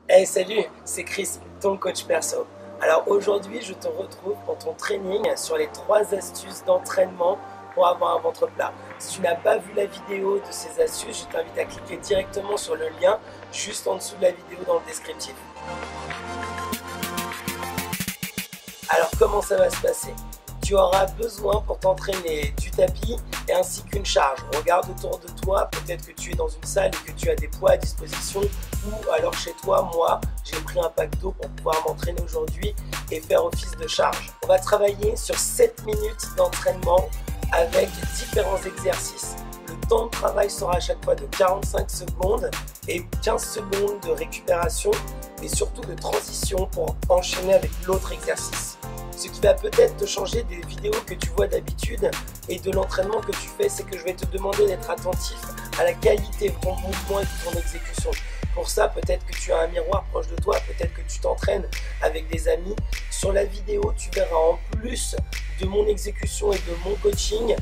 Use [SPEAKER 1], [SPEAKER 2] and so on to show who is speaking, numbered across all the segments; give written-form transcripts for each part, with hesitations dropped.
[SPEAKER 1] Hey salut, c'est Chris, ton coach perso. Alors aujourd'hui, je te retrouve pour ton training sur les 3 astuces d'entraînement pour avoir un ventre plat. Si tu n'as pas vu la vidéo de ces astuces, je t'invite à cliquer directement sur le lien juste en dessous de la vidéo dans le descriptif. Alors comment ça va se passer? Tu auras besoin pour t'entraîner du tapis et ainsi qu'une charge. Regarde autour de toi, peut-être que tu es dans une salle et que tu as des poids à disposition, ou alors chez toi, moi, j'ai pris un pack d'eau pour pouvoir m'entraîner aujourd'hui et faire office de charge. On va travailler sur 7 minutes d'entraînement avec différents exercices. Le temps de travail sera à chaque fois de 45 secondes et 15 secondes de récupération et surtout de transition pour enchaîner avec l'autre exercice. Ce qui va peut-être te changer des vidéos que tu vois d'habitude et de l'entraînement que tu fais, c'est que je vais te demander d'être attentif à la qualité de ton mouvement et de ton exécution. Pour ça, peut-être que tu as un miroir proche de toi, peut-être que tu t'entraînes avec des amis. Sur la vidéo, tu verras en plus de mon exécution et de mon coaching,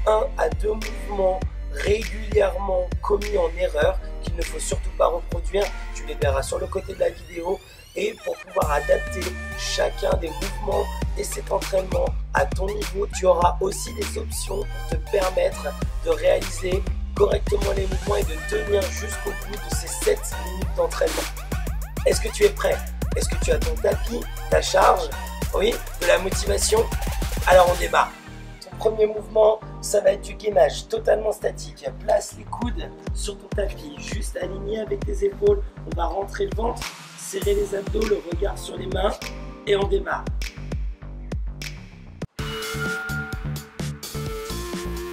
[SPEAKER 1] 1 à 2 mouvements régulièrement commis en erreur qu'il ne faut surtout pas reproduire. Tu les verras sur le côté de la vidéo. Et pour pouvoir adapter chacun des mouvements et cet entraînement à ton niveau, tu auras aussi des options pour te permettre de réaliser correctement les mouvements et de tenir jusqu'au bout de ces 7 minutes d'entraînement. Est-ce que tu es prêt? Est-ce que tu as ton tapis, ta charge? Oui, de la motivation? Alors on démarre. Ton premier mouvement, ça va être du gainage totalement statique. Place les coudes sur ton tapis, juste aligné avec tes épaules. On va rentrer le ventre, serrer les abdos, le regard sur les mains et on démarre.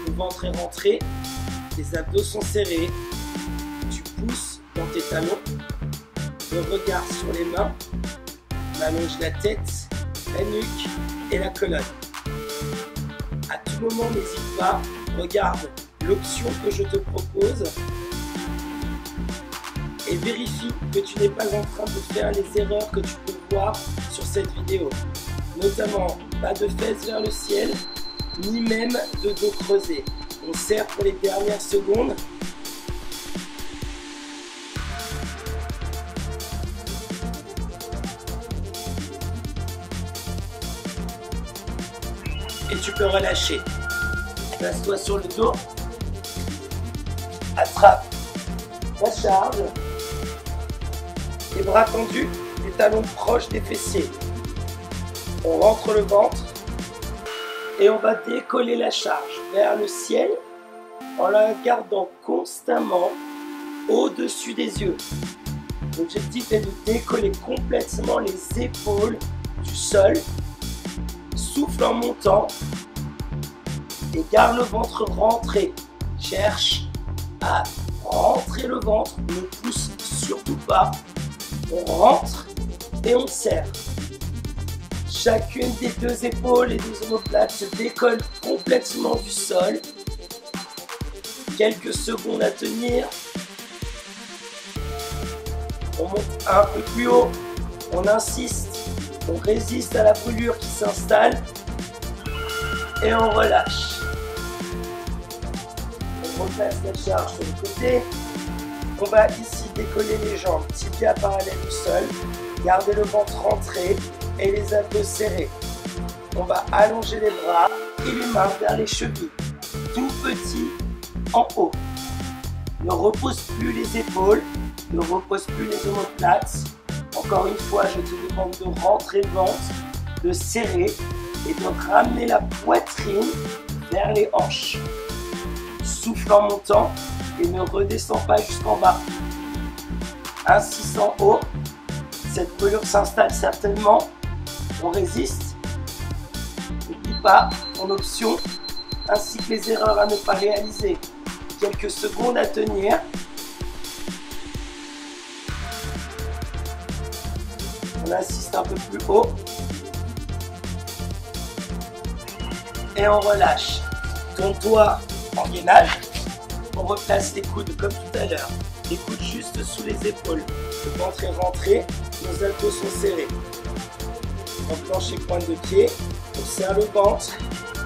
[SPEAKER 1] Le ventre est rentré, les abdos sont serrés, tu pousses dans tes talons, le regard sur les mains, on allonge la tête, la nuque et la colonne. À tout moment, n'hésite pas, regarde l'option que je te propose et vérifie que tu n'es pas en train de faire les erreurs que tu peux voir sur cette vidéo. Notamment, pas de fesses vers le ciel, ni même de dos creusé. On serre pour les dernières secondes. Et tu peux relâcher. Place-toi sur le dos. Attrape la charge. Les bras tendus, les talons proches des fessiers. On rentre le ventre et on va décoller la charge vers le ciel en la gardant constamment au-dessus des yeux. L'objectif est de décoller complètement les épaules du sol. Souffle en montant et garde le ventre rentré. Cherche à rentrer le ventre, ne pousse surtout pas. On rentre et on serre. Chacune des 2 épaules et des omoplates se décolle complètement du sol. Quelques secondes à tenir. On monte un peu plus haut. On insiste. On résiste à la brûlure qui s'installe. Et on relâche. On replace la charge sur le côté. On va ici décoller les jambes, tibia parallèle du sol, garder le ventre rentré et les abdos serrés. On va allonger les bras et les mains vers les chevilles, tout petit en haut. Ne repose plus les épaules, ne repose plus les omoplates. Encore une fois, je te demande de rentrer le ventre, de serrer et de ramener la poitrine vers les hanches. Souffle en montant et ne redescends pas jusqu'en bas. Insiste en haut. Cette brûlure s'installe certainement. On résiste. N'oublie pas ton option ainsi que les erreurs à ne pas réaliser. Quelques secondes à tenir. On insiste un peu plus haut. Et on relâche. Tourne-toi en gainage. On replace les coudes comme tout à l'heure. Les coudes juste sous les épaules. Le ventre est rentré, nos abdos sont serrés. On planche les pointes de pied, on serre le ventre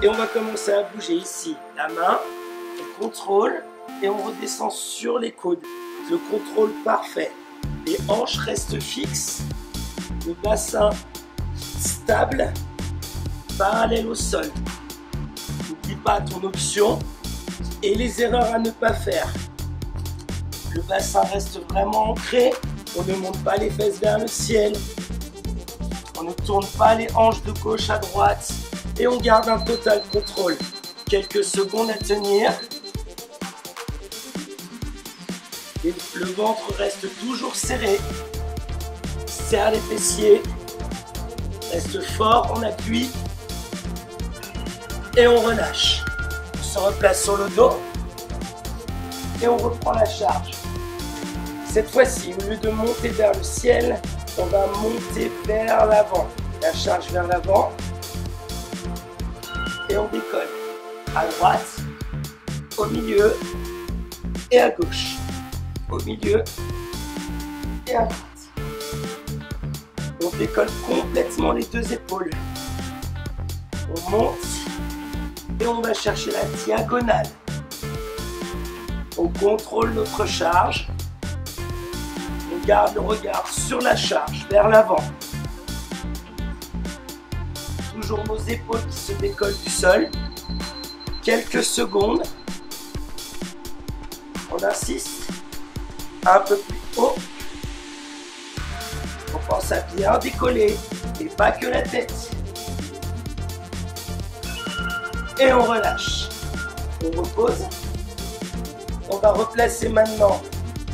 [SPEAKER 1] et on va commencer à bouger ici. La main, on contrôle et on redescend sur les coudes. Le contrôle parfait. les hanches restent fixes, le bassin stable, parallèle au sol. N'oublie pas ton option et les erreurs à ne pas faire. Le bassin reste vraiment ancré, on ne monte pas les fesses vers le ciel, on ne tourne pas les hanches de gauche à droite et on garde un total contrôle. Quelques secondes à tenir. Et le ventre reste toujours serré. Serre les fessiers. Reste fort en appui. Et on relâche. On se replace sur le dos. Et on reprend la charge. Cette fois-ci, au lieu de monter vers le ciel, on va monter vers l'avant. La charge vers l'avant. Et on décolle. À droite, au milieu et à gauche. Au milieu et à droite. On décolle complètement les deux épaules. On monte et on va chercher la diagonale. On contrôle notre charge. On garde le regard sur la charge, vers l'avant. Toujours nos épaules qui se décollent du sol. Quelques secondes. On insiste. Un peu plus haut. On pense à bien décoller et pas que la tête. Et on relâche. On repose. On va replacer maintenant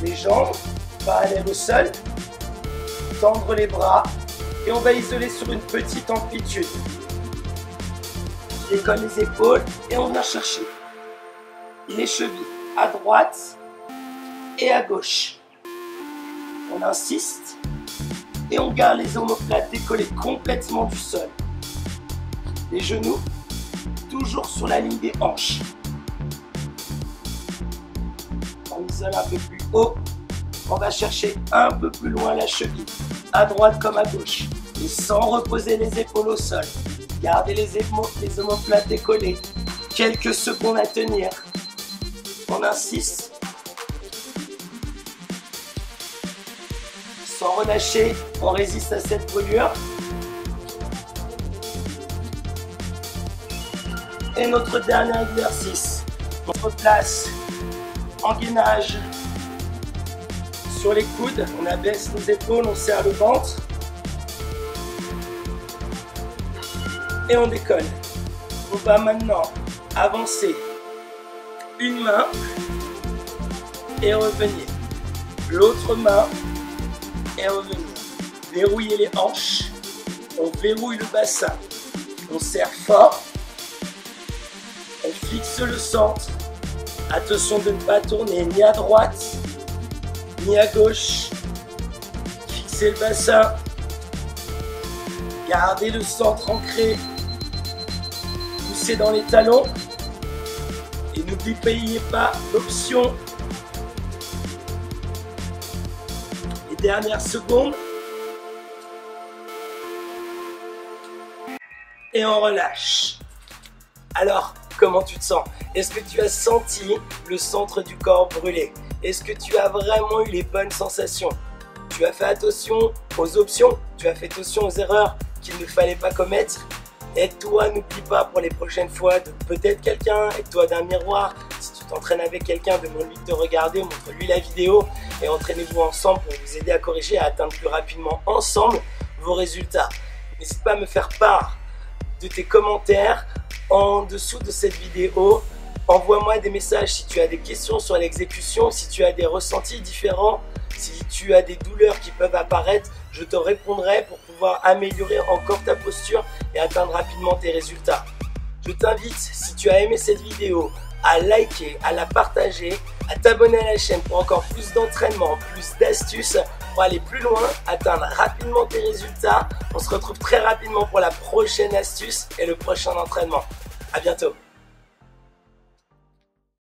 [SPEAKER 1] les jambes parallèles au sol. Tendre les bras. Et on va isoler sur une petite amplitude. On décolle les épaules et on vient chercher les chevilles à droite et à gauche. On insiste et on garde les omoplates décollées complètement du sol. Les genoux toujours sur la ligne des hanches. On isole un peu plus haut. On va chercher un peu plus loin la cheville, à droite comme à gauche, et sans reposer les épaules au sol. Gardez les omoplates décollées. Quelques secondes à tenir. On insiste. Sans relâcher, on résiste à cette brûlure. Et notre dernier exercice. On se replace en gainage sur les coudes. On abaisse nos épaules, on serre le ventre. Et on décolle. On va maintenant avancer une main et revenir. L'autre main et revenir. Verrouiller les hanches. On verrouille le bassin. On serre fort. On fixe le centre. Attention de ne pas tourner ni à droite ni à gauche. Fixez le bassin. Gardez le centre ancré. Poussez dans les talons. Et n'oubliez pas l'option. Les dernières secondes. Et on relâche. Alors, comment tu te sens? Est-ce que tu as senti le centre du corps brûler? Est-ce que tu as vraiment eu les bonnes sensations? Tu as fait attention aux options? Tu as fait attention aux erreurs qu'il ne fallait pas commettre? Aide-toi, n'oublie pas pour les prochaines fois de peut-être quelqu'un, aide-toi d'un miroir. Si tu t'entraînes avec quelqu'un, demande-lui de te regarder, montre-lui la vidéo et entraînez-vous ensemble pour vous aider à corriger et à atteindre plus rapidement ensemble vos résultats. N'hésite pas à me faire part de tes commentaires en dessous de cette vidéo. Envoie-moi des messages si tu as des questions sur l'exécution, si tu as des ressentis différents, si tu as des douleurs qui peuvent apparaître, je te répondrai pour pouvoir améliorer encore ta posture et atteindre rapidement tes résultats. Je t'invite, si tu as aimé cette vidéo, à liker, à la partager, à t'abonner à la chaîne pour encore plus d'entraînement, plus d'astuces pour aller plus loin, atteindre rapidement tes résultats. On se retrouve très rapidement pour la prochaine astuce et le prochain entraînement. À bientôt.